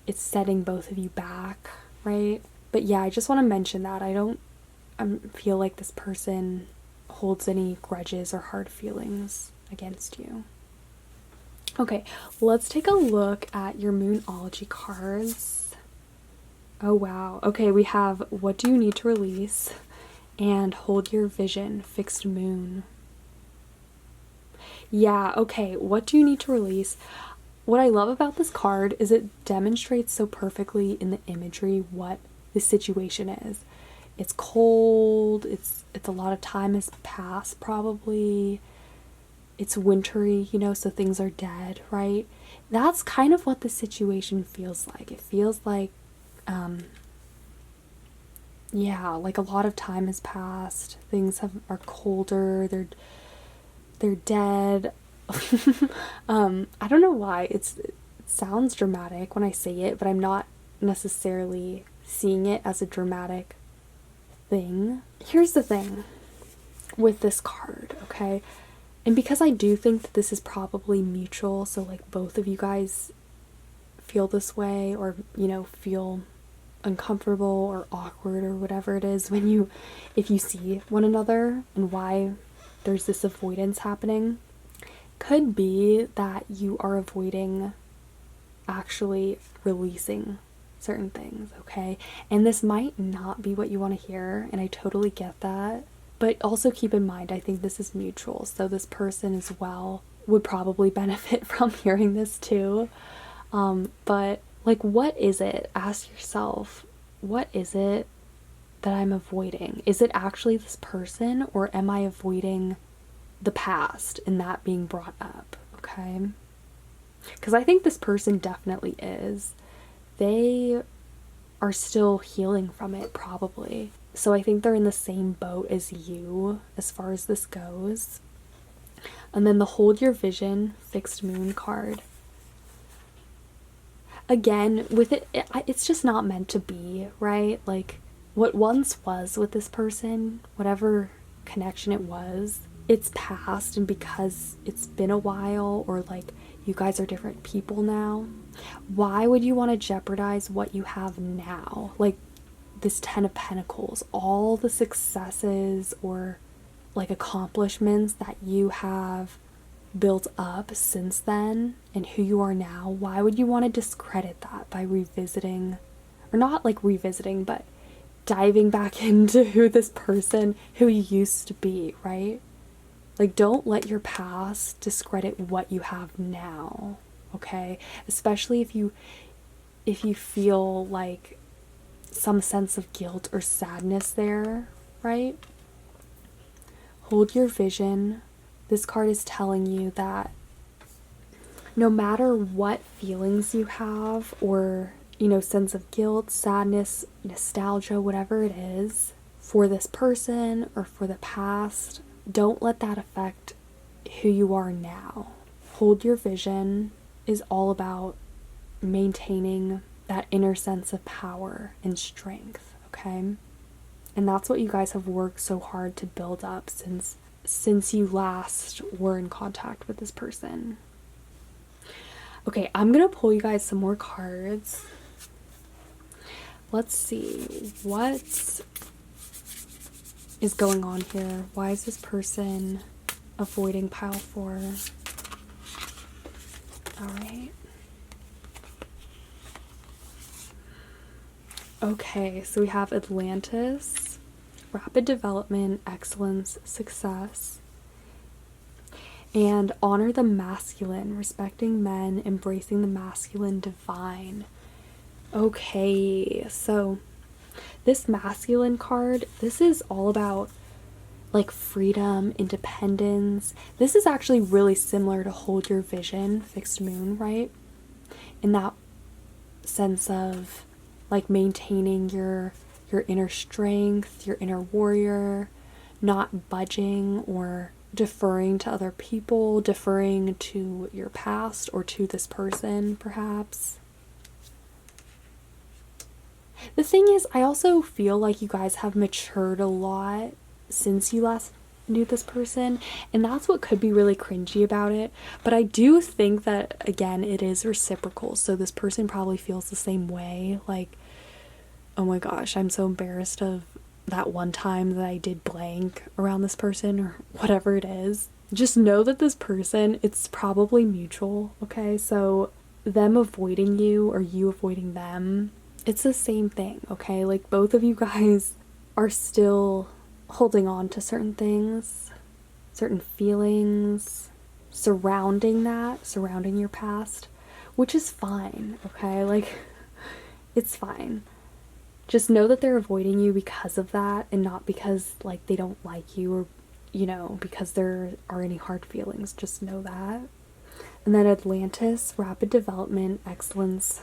it's setting both of you back, right? But yeah, I just want to mention that I don't feel like this person holds any grudges or hard feelings against you. Okay, let's take a look at your Moonology cards. Oh wow. Okay, we have What Do You Need to Release and Hold Your Vision, Fixed Moon. Yeah, okay, what do you need to release? What I love about this card is it demonstrates so perfectly in the imagery what the situation is. It's cold, it's a lot of time has passed probably. It's wintry, you know, so things are dead, right? That's kind of what the situation feels like. It feels like yeah, like a lot of time has passed. Things are colder. They're dead. I don't know why it sounds dramatic when I say it, but I'm not necessarily seeing it as a dramatic thing. Here's the thing with this card, okay? And because I do think that this is probably mutual, so like both of you guys feel this way, or, you know, feel uncomfortable or awkward or whatever it is if you see one another, and why there's this avoidance happening, could be that you are avoiding actually releasing certain things, okay? And this might not be what you want to hear, and I totally get that. But also keep in mind, I think this is mutual, so this person as well would probably benefit from hearing this too. But like, what is it? Ask yourself, what is it that I'm avoiding? Is it actually this person, or am I avoiding the past and that being brought up, okay? Because I think this person definitely is. They are still healing from it, probably. So I think they're in the same boat as you as far as this goes. And then the Hold Your Vision, Fixed Moon card. Again, with it's just not meant to be, right? Like, what once was with this person, whatever connection it was, it's past, and because it's been a while, or like you guys are different people now, why would you want to jeopardize what you have now? Like this Ten of Pentacles, all the successes or like accomplishments that you have built up since then and who you are now, why would you want to discredit that by revisiting, or not like revisiting, but diving back into who this person, who you used to be, right? Like, don't let your past discredit what you have now, okay? Especially if you feel like some sense of guilt or sadness there, right? Hold your vision. This card is telling you that no matter what feelings you have, or, sense of guilt, sadness, nostalgia, whatever it is, for this person or for the past, don't let that affect who you are now. Hold Your Vision is all about maintaining that inner sense of power and strength, okay? And that's what you guys have worked so hard to build up since you last were in contact with this person. Okay, I'm gonna pull you guys some more cards. Let's see what is going on here. Why is this person avoiding pile 4? All right. Okay, so we have Atlantis, rapid development, excellence, success, and honor the masculine, respecting men, embracing the masculine, divine. Okay, so this masculine card, this is all about like freedom, independence. This is actually really similar to Hold Your Vision, fixed moon, right? In that sense of like maintaining your inner strength, your inner warrior, not budging or deferring to other people, deferring to your past or to this person, perhaps. The thing is, I also feel like you guys have matured a lot since you last knew this person, and that's what could be really cringy about it. But I do think that, again, it is reciprocal, so this person probably feels the same way. Like, oh my gosh, I'm so embarrassed of that one time that I did blank around this person, or whatever it is. Just know that this person, it's probably mutual, okay? So them avoiding you or you avoiding them, it's the same thing, okay? Like, both of you guys are still holding on to certain things, certain feelings surrounding your past, which is fine, okay? Like, it's fine. Just know that they're avoiding you because of that, and not because like they don't like you, or because there are any hard feelings. Just know that. And then Atlantis, rapid development, excellence,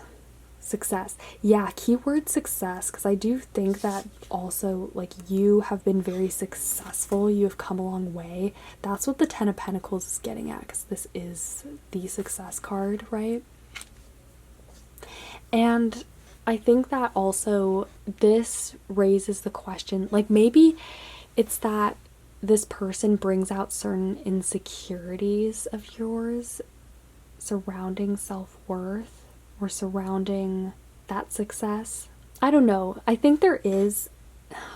success. Yeah, keyword success, because I do think that also, like, you have been very successful. You have come a long way. That's what the Ten of Pentacles is getting at, because this is the success card, right? And I think that also this raises the question, like, maybe it's that this person brings out certain insecurities of yours surrounding self-worth or surrounding that success. I don't know. I think there is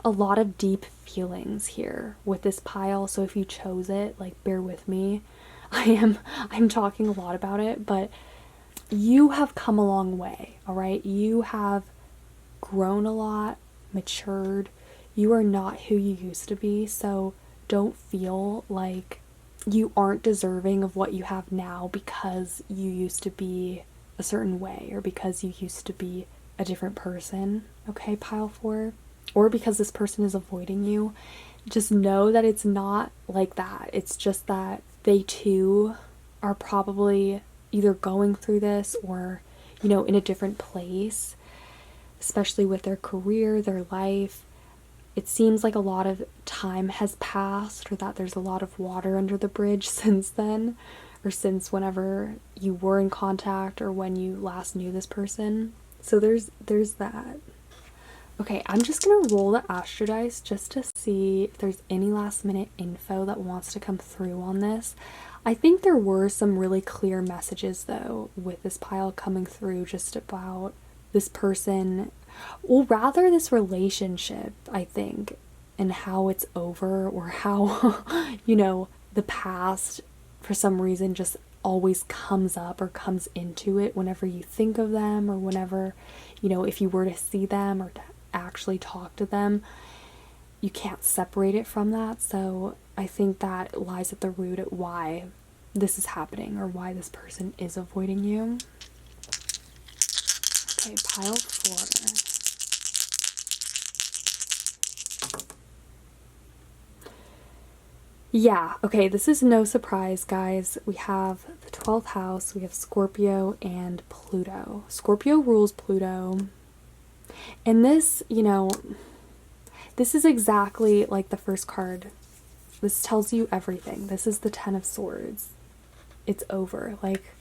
a lot of deep feelings here with this pile, so if you chose it, like, bear with me. I'm talking a lot about it, but you have come a long way, all right? You have grown a lot, matured. You are not who you used to be, so don't feel like you aren't deserving of what you have now because you used to be a certain way, or because you used to be a different person, okay, pile 4? Or because this person is avoiding you. Just know that it's not like that. It's just that they too are probably either going through this or, in a different place, especially with their career, their life. It seems like a lot of time has passed, or that there's a lot of water under the bridge since then, or since whenever you were in contact or when you last knew this person. So there's that. Okay, I'm just gonna roll the Astro Dice just to see if there's any last minute info that wants to come through on this. I think there were some really clear messages, though, with this pile coming through just about this person, well, rather this relationship, I think, and how it's over, or how, the past, for some reason, just always comes up or comes into it whenever you think of them, or whenever, if you were to see them or to actually talk to them, you can't separate it from that. So I think that lies at the root at why this is happening, or why this person is avoiding you. Okay, pile 4. Yeah, okay, this is no surprise, guys. We have the 12th house, we have Scorpio and Pluto. Scorpio rules Pluto. And this, this is exactly like the first card. This tells you everything. This is the 10 of Swords. It's over. Like,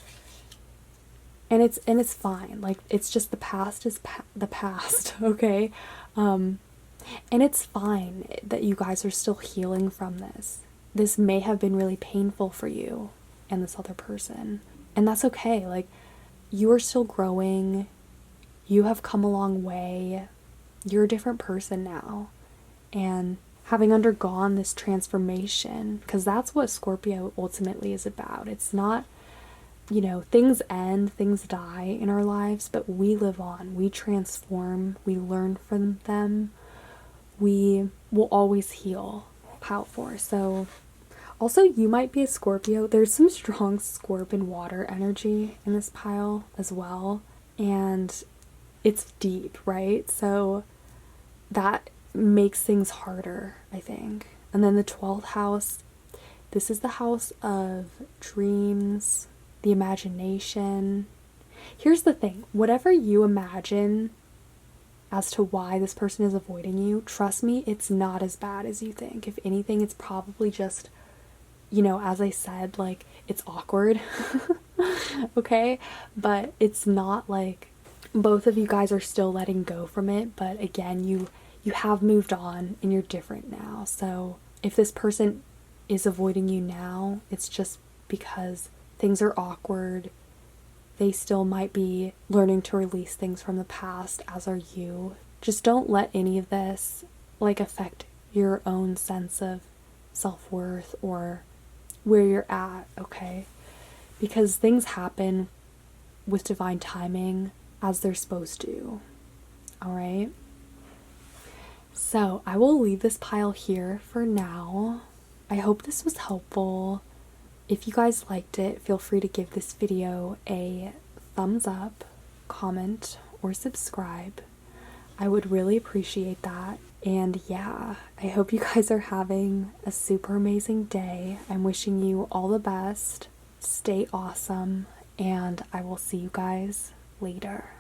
and it's fine. Like, it's just the past is the past, okay? And it's fine that you guys are still healing from this. This may have been really painful for you and this other person. And that's okay. Like, you are still growing. You have come a long way. You're a different person now. And having undergone this transformation, because that's what Scorpio ultimately is about. It's not, things end, things die in our lives, but we live on. We transform. We learn from them. We will always heal. Pile 4. So, also, you might be a Scorpio. There's some strong Scorp and water energy in this pile as well. And it's deep, right? So, that makes things harder, I think. And then the 12th house, this is the house of dreams, the imagination. Here's the thing, whatever you imagine as to why this person is avoiding you, trust me, it's not as bad as you think. If anything, it's probably just, as I said, like, it's awkward. Okay? But it's not like both of you guys are still letting go from it, but again, you have moved on and you're different now. So if this person is avoiding you now, it's just because things are awkward. They still might be learning to release things from the past, as are you. Just don't let any of this affect your own sense of self-worth or where you're at, okay? Because things happen with divine timing as they're supposed to. All right? So I will leave this pile here for now. I hope this was helpful. If you guys liked it, feel free to give this video a thumbs up, comment, or subscribe. I would really appreciate that. And yeah, I hope you guys are having a super amazing day. I'm wishing you all the best. Stay awesome, and I will see you guys later.